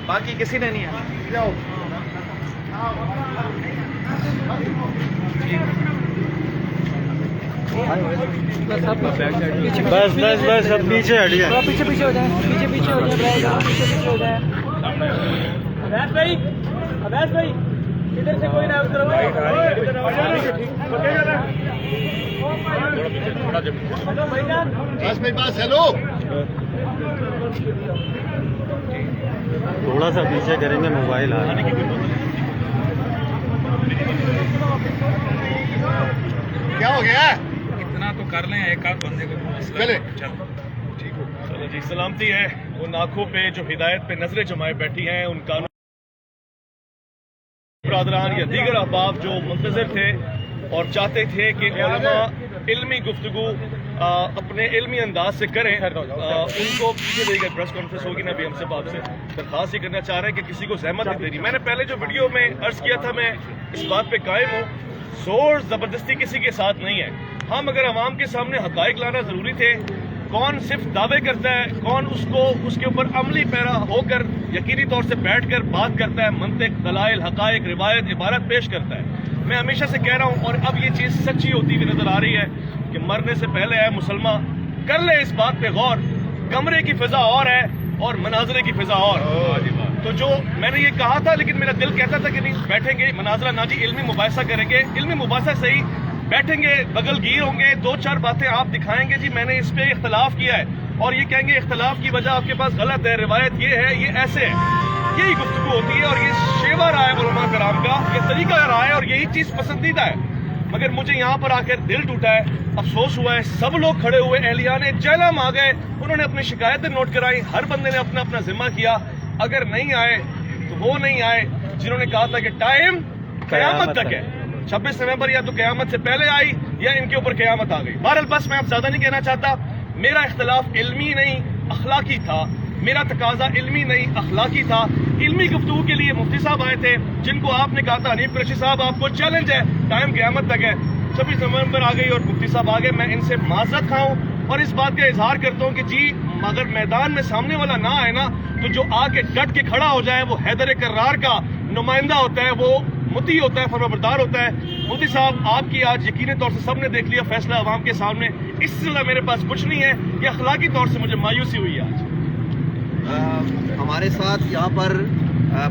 باقی کسی نے نہیں ہے. بس بس بس اب پیچھے ہٹیے. پیچھے پیچھے ہو جائیں, پیچھے پیچھے ہو جائیں, پیچھے پیچھے ہو جائیں. عباس بھائی ادھر سے کوئی نہ تھوڑا سا پیچھے کریں گے, موبائل آ رہا ہے. کیا ہو گیا؟ اتنا تو کر لیں, ایک آدھ بندے کو چلے. چلو جی, سلامتی ہے ان آنکھوں پہ جو ہدایت پہ نظریں جمائے بیٹھی ہیں, ان قانون برادران یا دیگر احباب جو منتظر تھے اور چاہتے تھے کہ علماء علمی گفتگو اپنے علمی انداز سے کریں, ان کو پیچھے دے گا. پریس کانفرنس ہوگی نا ابھی, ہم سے آپ سے درخواست یہ کرنا چاہ رہے ہیں کہ کسی کو زحمت نہیں دینی. میں نے پہلے جو ویڈیو میں عرض کیا تھا, میں اس بات پہ قائم ہوں, زور زبردستی کسی کے ساتھ نہیں ہے. ہم اگر عوام کے سامنے حقائق لانا ضروری تھے, کون صرف دعوے کرتا ہے, کون اس کے اوپر عملی پیرا ہو کر یقینی طور سے بیٹھ کر بات کرتا ہے, منطق, دلائل, حقائق, روایت, عبارت پیش کرتا ہے. میں ہمیشہ سے کہہ رہا ہوں, اور اب یہ چیز سچی ہوتی ہوئی نظر آ رہی ہے کہ مرنے سے پہلے ہے مسلمان کر لے اس بات پہ غور. کمرے کی فضا اور ہے اور مناظرے کی فضا اور. تو جو میں نے یہ کہا تھا, لیکن میرا دل کہتا تھا کہ نہیں بیٹھیں گے مناظرہ نہ جی, علمی مباحثہ کریں گے. علمی مباحثہ صحیح, بیٹھیں گے, بغل گیر ہوں گے, دو چار باتیں آپ دکھائیں گے, جی میں نے اس پہ اختلاف کیا ہے, اور یہ کہیں گے اختلاف کی وجہ آپ کے پاس غلط ہے, روایت یہ ہے, یہ ایسے ہے. یہی گفتگو ہوتی ہے, اور یہ شیوا رہا ہے علماء کرام کا, یہ طریقہ رہا ہے, اور یہی چیز پسندیدہ ہے. مگر مجھے یہاں پر آ کر دل ٹوٹا ہے, افسوس ہوا ہے. سب لوگ کھڑے ہوئے, اہلیان جہلم آ گئے, انہوں نے اپنی شکایتیں نوٹ کرائی, ہر بندے نے اپنا اپنا ذمہ کیا. اگر نہیں آئے تو وہ نہیں آئے جنہوں نے کہا تھا کہ ٹائم قیامت تک ہے. 26 نومبر یا تو قیامت سے پہلے آئی یا ان کے اوپر قیامت آ گئی. بہرحال بس میں اب زیادہ نہیں کہنا چاہتا. میرا اختلاف علمی نہیں اخلاقی تھا, میرا تقاضا علمی نہیں اخلاقی تھا. علمی گفتگو کے لیے مفتی صاحب آئے تھے, جن کو آپ نے کہا تھا حنیف قریشی صاحب آپ کو چیلنج ہے, ٹائم قیامت تک ہے. 26 نومبر آ گئی اور مفتی صاحب آ گئے. میں ان سے معذرت خواہ ہوں اور اس بات کا اظہار کرتا ہوں کہ جی اگر میدان میں سامنے والا نہ آئے نا, تو جو آ کے ڈٹ کے کھڑا ہو جائے وہ حیدر کرار کا نمائندہ ہوتا ہے, وہ متی ہوتا ہے, فرمانبردار ہوتا ہے. مفتی صاحب آپ کی آج یقینی طور سے سب نے دیکھ لیا فیصلہ عوام کے سامنے. اس سے میرے پاس کچھ نہیں ہے, یہ اخلاقی طور سے مجھے مایوسی ہوئی ہے. آج ہمارے ساتھ یہاں پر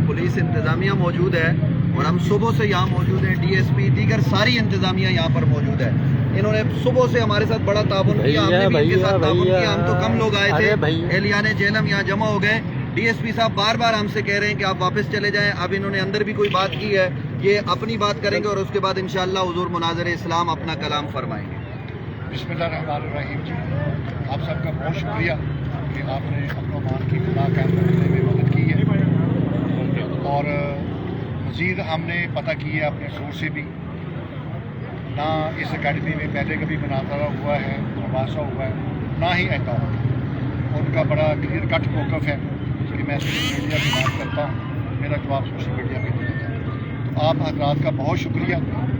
پولیس انتظامیہ موجود ہے, اور ہم صبح سے یہاں موجود ہیں. ڈی ایس پی دیگر ساری انتظامیہ یہاں پر موجود ہے. انہوں نے صبح سے ہمارے ساتھ بڑا تعاون کیا, ہم نے بھی ان کے ساتھ تعاون کیا. ہم تو کم لوگ آئے تھے, اہلیان جہلم یہاں جمع ہو گئے. ڈی ایس پی صاحب بار بار ہم سے کہہ رہے ہیں کہ آپ واپس چلے جائیں. اب انہوں نے اندر بھی کوئی بات کی ہے, یہ اپنی بات کریں گے اور اس کے بعد انشاءاللہ حضور مناظر اسلام اپنا کلام فرمائیں گے. بسم اللہ الرحمن الرحیم. جی آپ سب کا بہت شکریہ کہ آپ نے اپنا مان کی خدا قائم رکھنے میں مدد کی ہے, اور مزید ہم نے پتہ کی ہے اپنے سورس سے بھی. نہ اس اکیڈمی میں پہلے کبھی مناظرہ ہوا ہے, مباحثہ ہوا ہے, نہ ہی ایسا ہوا. ان کا بڑا کلیئر کٹ موقف ہے کہ میں سوشل میڈیا کی بات کرتا ہوں, میرا جواب سوشل میڈیا پہ دیا جائے. تو آپ حضرات کا بہت شکریہ.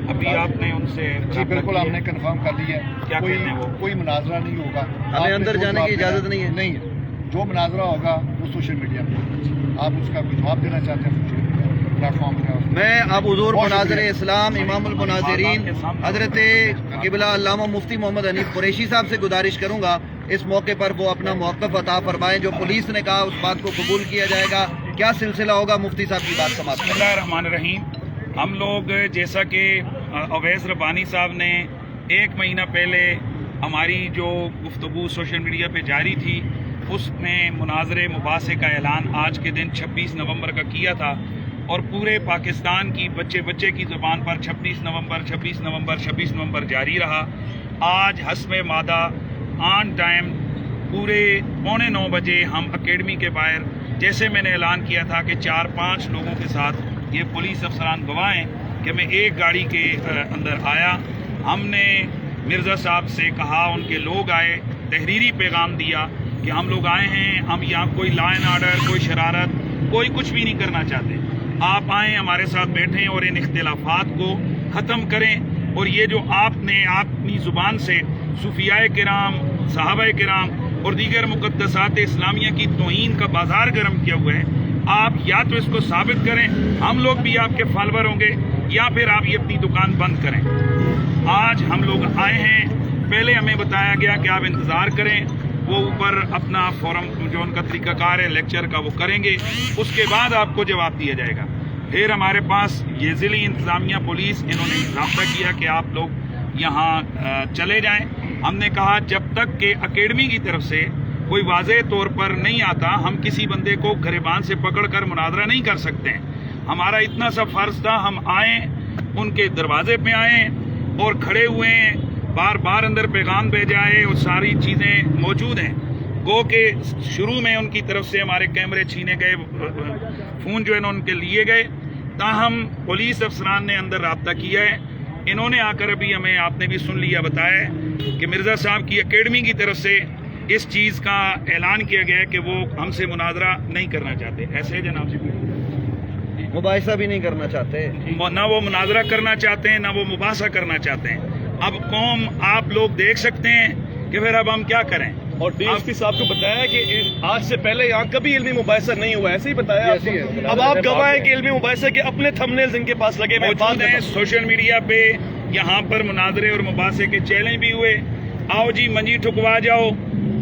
ابھی آپ نے ان سے جی بالکل ہم نے کنفرم کر لیا ہے, کوئی مناظرہ نہیں ہوگا. ہمیں اندر جانے کی اجازت نہیں ہے. نہیں ہے, جو مناظرہ ہوگا وہ سوشل میڈیا پہ. آپ اس کا کوئی جواب دینا چاہتے ہیں سوشل میڈیا پلیٹ فارم پہ؟ میں اب حضور مناظر اسلام امام المناظرین حضرت قبلہ علامہ مفتی محمد حنیف قریشی صاحب سے گزارش کروں گا اس موقع پر وہ اپنا موقف عطا فرمائیں. جو پولیس نے کہا اس بات کو قبول کیا جائے گا, کیا سلسلہ ہوگا, مفتی صاحب کی بات سماعت کریں. بسم اللہ الرحمن الرحیم. ہم لوگ جیسا کہ اویس ربانی صاحب نے 1 مہینہ پہلے ہماری جو گفتگو سوشل میڈیا پہ جاری تھی, اس میں مناظرے مباحثے کا اعلان آج کے دن 26 نومبر کا کیا تھا, اور پورے پاکستان کی بچے کی زبان پر 26 نومبر جاری رہا. آج حسب مادہ آن ٹائم پورے 8:45 بجے ہم اکیڈمی کے باہر, جیسے میں نے اعلان کیا تھا کہ 4-5 لوگوں کے ساتھ, یہ پولیس افسران گواہ ہیں کہ میں ایک گاڑی کے اندر آیا. ہم نے مرزا صاحب سے کہا, ان کے لوگ آئے, تحریری پیغام دیا کہ ہم لوگ آئے ہیں, ہم یہاں کوئی لا اینڈ آرڈر, کوئی شرارت, کوئی کچھ بھی نہیں کرنا چاہتے. آپ آئیں, ہمارے ساتھ بیٹھیں اور ان اختلافات کو ختم کریں. اور یہ جو آپ نے اپنی زبان سے صوفیاء کرام, صحابہ کرام और दीगर मुक़द्दसात इस्लामिया की तौहीन का बाजार गर्म किया हुआ है। आप या तो इसको साबित करें, हम लोग भी आपके फॉलोअर होंगे, या फिर आप ये अपनी दुकान बंद करें। आज हम लोग आए हैं, पहले हमें बताया गया कि आप इंतज़ार करें, वो ऊपर अपना फोरम जो उनका तरीक़ाकार है लेक्चर का वो करेंगे, उसके बाद आपको जवाब दिया जाएगा। फिर हमारे पास ये ज़िली इंतज़ामिया पुलिस, इन्होंने राब्ता किया कि आप लोग यहाँ चले जाएं। हमने कहा जब तक कि अकेडमी की तरफ से कोई वाज़ेह तौर पर नहीं आता, हम किसी बंदे को गिरबान से पकड़ कर मुनाजरा नहीं कर सकते हैं। हमारा इतना सा फ़र्ज़ था, हम आए, उनके दरवाजे पे आए और खड़े हुए हैं, बार बार अंदर पैगाम भेजा है और सारी चीज़ें मौजूद हैं। गो के शुरू में उनकी तरफ से हमारे कैमरे छीने गए, फ़ोन जो है उनके लिए गए, ताहम पुलिस अफसरान ने अंदर राब्ता किया है। इन्होंने आकर अभी हमें, आपने भी सुन लिया, बताया है कि मिर्ज़ा साहब की अकेडमी की तरफ से इस चीज़ का ऐलान किया गया है कि वो हमसे मुनाजरा नहीं करना चाहते। ऐसे है जनाब जी, मुबाहिसा भी नहीं करना चाहते, ना वो मुनाजरा करना चाहते हैं, ना वो मुबासा करना चाहते हैं। अब कौम आप लोग देख सकते हैं कि फिर अब हम क्या करें। और डीएसपी साहब को बताया कि आज से पहले यहाँ कभी इल्मी मुबाहिसा नहीं हुआ, ऐसे ही बताया आपको। अब आप गवाह हैं कि इल्मी मुबाहिसा के अपने थंबनेल्स इनके पास लगे मौजूद हैं। सोशल मीडिया पे यहाँ पर मुनाजरे और मुबासे के चैलेंज भी हुए, आओ जी मंजी ठुकवा जाओ,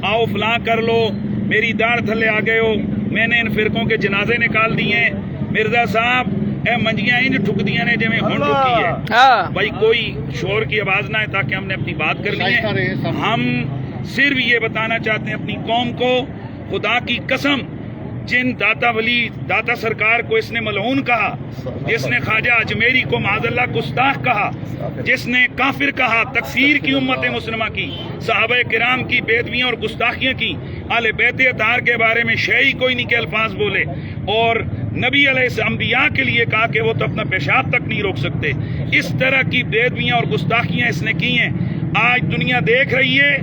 आओ फलां कर लो, मेरी दाढ़ थले आ गए हो, मैंने इन फिरकों के जनाजे निकाल दिए हैं। मिर्जा साहब ए मंजियां इंज ठुक दिया ने जिवें हुण ठुकी है। भाई कोई शोर की आवाज ना है, ताकि हमने अपनी बात करनी है। हम सिर्फ ये बताना चाहते हैं अपनी कौम को, खुदा की कसम, जिन दाता वली दाता सरकार को इसने मलऊन कहा, जिसने ख्वाजा अजमेरी को माज़अल्लाह गुस्ताख कहा, जिसने काफिर कहा, तकसीर की उम्मत मुस्लिमा की, सहाबा किराम की बेदबियां और गुस्ताखियां की, आले बैत अतार के बारे में शई कोई नहीं के अल्फाज बोले, और नबी अलैहि अंबिया के लिए कहा कि वो तो अपना पेशाब तक नहीं रोक सकते। इस तरह की बेदबियां और गुस्ताखियां इसने की हैं। आज दुनिया देख रही है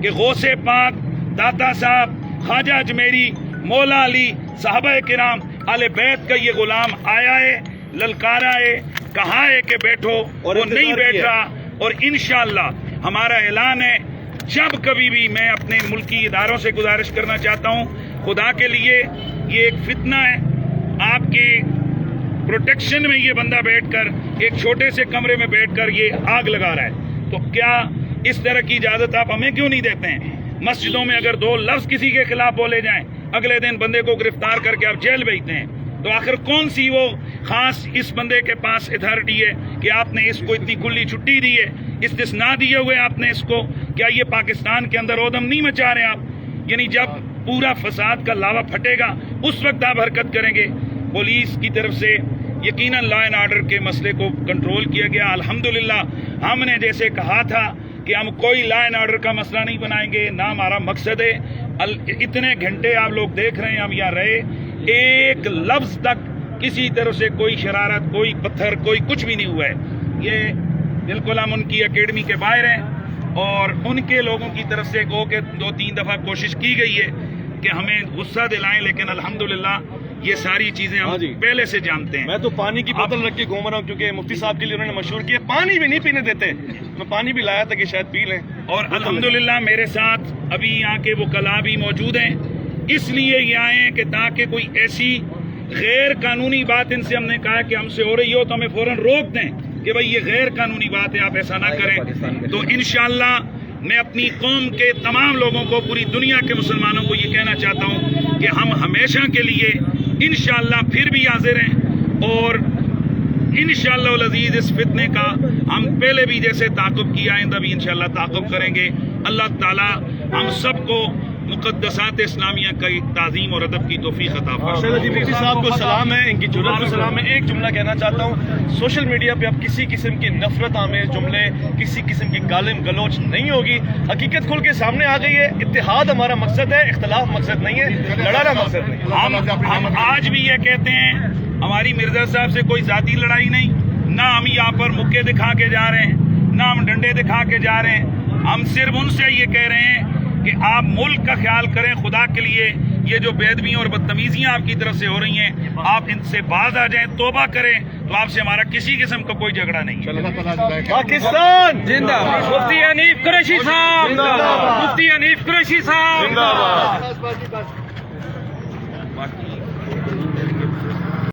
कि गौसे पाक, दाता साहब, ख्वाजा अजमेरी, मौला अली, सहाबा किराम, आले बैत का ये गुलाम आया है, ललकारा है, कहा है कि बैठो, और वो नहीं बैठ रहा। और इंशाअल्लाह हमारा ऐलान है, जब कभी भी, मैं अपने मुल्की इदारों से गुजारिश करना चाहता हूँ, खुदा के लिए ये एक फितना है, आपके प्रोटेक्शन में ये बंदा बैठकर एक छोटे से कमरे में बैठकर ये आग लगा रहा है, तो क्या इस तरह की इजाजत आप हमें क्यों नहीं देते हैं? मस्जिदों में अगर दो लफ्ज किसी के खिलाफ बोले जाएं, अगले दिन बंदे को गिरफ्तार करके आप जेल भेजते हैं, तो आखिर कौन सी वो खास इस बंदे के पास अथॉरिटी है कि आपने इसको इतनी खुली छुट्टी दी है, इस्तिस्ना दिए हुए आपने इसको? क्या ये पाकिस्तान के अंदर ओदम नहीं मचा रहे आप? यानी जब पूरा फसाद का लावा फटेगा उस वक्त आप हरकत करेंगे। पुलिस की तरफ से यकीनन लॉ एंड ऑर्डर के मसले को कंट्रोल किया गया, अल्हम्दुलिल्लाह। हमने जैसे कहा था कि हम कोई लॉ एंड ऑर्डर का मसला नहीं बनाएंगे, ना हमारा मकसद है। इतने घंटे आप लोग देख रहे हैं हम यहाँ रहे, एक लफ्ज तक किसी तरफ से कोई शरारत, कोई पत्थर, कोई कुछ भी नहीं हुआ है। ये बिल्कुल हम उनकी अकेडमी के बाहर हैं, और उनके लोगों की तरफ से गो के 2-3 दफा कोशिश की गई है कि हमें गुस्सा दिलाएं, लेकिन अल्हम्दुलिल्लाह ये सारी चीजें हम पहले से जानते हैं। मैं तो पानी की बोतल रख के घूम रहा हूँ, क्योंकि मुफ्ती साहब के लिए उन्होंने मशहूर किया, पानी भी नहीं पीने देते। मैं पानी भी लाया था कि शायद पी लें। और अल्हम्दुलिल्लाह मेरे साथ अभी यहाँ के वकला भी मौजूद हैं, इसलिए ये आए हैं कि ताकि कोई ऐसी गैर कानूनी बात इनसे हमने कहा कि हमसे हो रही हो तो हमें फौरन रोक दें कि भाई ये गैर कानूनी बात है, आप ऐसा ना करें। तो इंशाअल्लाह मैं अपनी कौम के तमाम लोगों को, पूरी दुनिया के मुसलमानों को ये कहना चाहता हूँ कि हम हमेशा के लिए इंशाअल्लाह फिर भी हाजिर हैं, और इंशाअल्लाह अल अज़ीज़ इस फितने का हम पहले भी जैसे ताक़ुब किया, आइंदा भी इंशाअल्लाह ताक़ुब करेंगे। अल्लाह ताला हम सबको मुक़द्दसात इस्लामिया का ताज़ीम और अदब की तौफ़ीक़ अता फरमाए। जी मुफ्ती साहब को सलाम है, इनकी जुर्रत को सलाम है। एक जुमला कहना चाहता हूँ, सोशल मीडिया पे अब किसी किस्म की नफरत आमेज जुमले, किसी किस्म की गालिम गलोच नहीं होगी। हकीकत खुल के सामने आ गई है। इत्तेहाद हमारा मकसद है, इख्तलाफ मकसद नहीं है, लड़ाना मकसद नहीं। हम आज भी ये कहते हैं, हमारी मिर्जा साहब से कोई ज़ाती लड़ाई नहीं, ना हम यहाँ पर मुक्के दिखा के जा रहे हैं, ना हम डंडे दिखा के जा रहे हैं। हम सिर्फ उनसे ये कह रहे हैं कि आप मुल्क का ख्याल करें खुदा के लिए। یہ جو بے ادبیاں اور بدتمیزیاں آپ کی طرف سے ہو رہی ہیں آپ ان سے باز آ جائیں, توبہ کریں, تو آپ سے ہمارا کسی قسم کا کوئی جھگڑا نہیں ہے. اللہ تعالیٰ جزائے خیر. پاکستان زندہ مفتی حنیف قریشی صاحب, مفتی حنیف قریشی صاحب. زندہ باد.